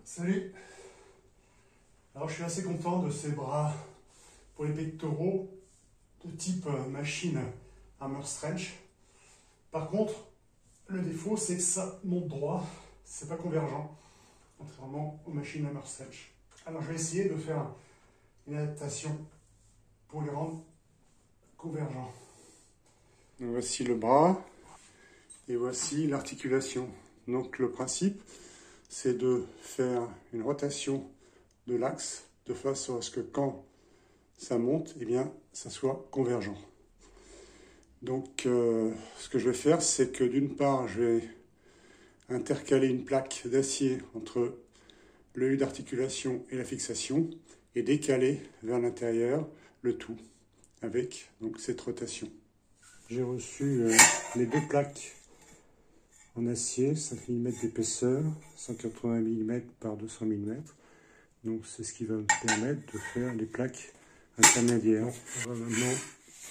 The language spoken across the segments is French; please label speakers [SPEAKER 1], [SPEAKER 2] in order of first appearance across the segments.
[SPEAKER 1] Salut. Alors je suis assez content de ces bras pour les pectoraux de type machine hammer stretch. Par contre, le défaut c'est que ça monte droit, c'est pas convergent, contrairement aux machines hammer stretch. Alors je vais essayer de faire une adaptation pour les rendre convergents. Donc voici le bras et voici l'articulation. Donc le principe c'est de faire une rotation de l'axe de façon à ce que quand ça monte, eh bien, ça soit convergent. Donc ce que je vais faire, c'est que d'une part, je vais intercaler une plaque d'acier entre le U d'articulation et la fixation et décaler vers l'intérieur le tout avec donc cette rotation. J'ai reçu les deux plaques en acier, 5 mm d'épaisseur, 180 mm par 200 mm. Donc c'est ce qui va me permettre de faire les plaques intermédiaires. On va maintenant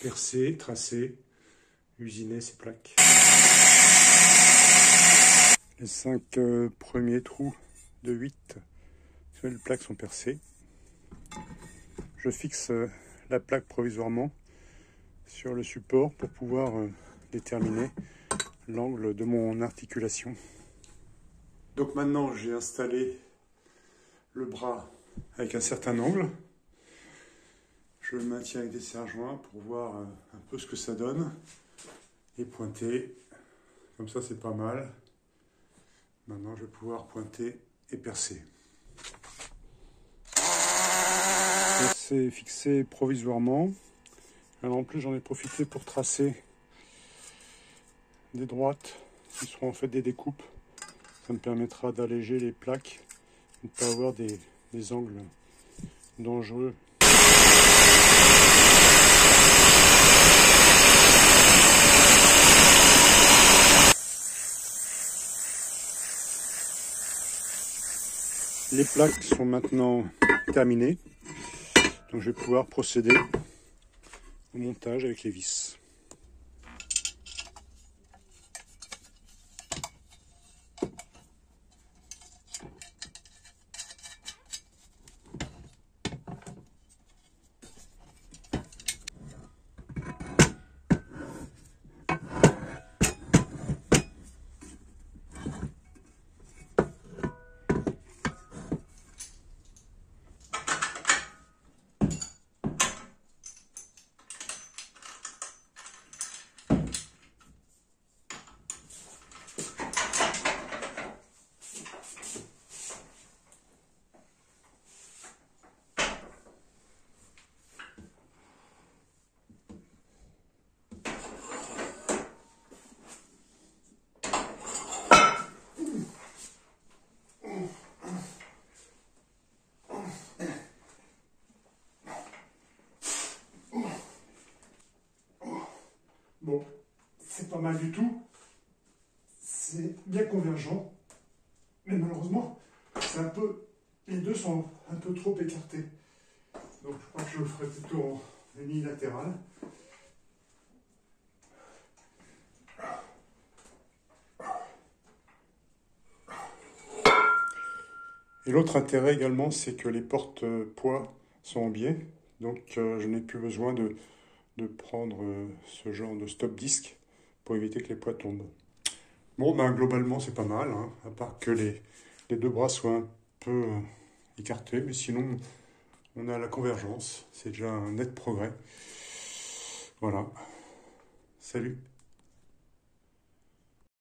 [SPEAKER 1] percer, tracer, usiner ces plaques. Les 5 premiers trous de 8 sur les plaques sont percés. Je fixe la plaque provisoirement sur le support pour pouvoir déterminer l'angle de mon articulation. Donc maintenant j'ai installé le bras avec un certain angle. Je le maintiens avec des serre-joints pour voir un peu ce que ça donne et pointer. Comme ça c'est pas mal. Maintenant je vais pouvoir pointer et percer. C'est fixé provisoirement. Alors en plus j'en ai profité pour tracer des droites qui seront en fait des découpes. Ça me permettra d'alléger les plaques et de ne pas avoir des angles dangereux. Les plaques sont maintenant terminées, donc je vais pouvoir procéder au montage avec les vis. Bon, c'est pas mal du tout, c'est bien convergent, mais malheureusement, les deux sont un peu trop écartés. Donc je crois que je le ferai plutôt en unilatéral. Et l'autre intérêt également, c'est que les porte-poids sont en biais, donc je n'ai plus besoin de prendre ce genre de stop disque pour éviter que les poids tombent. Bon, ben globalement c'est pas mal, hein, à part que les deux bras soient un peu écartés, mais sinon on a la convergence, c'est déjà un net progrès. Voilà, salut.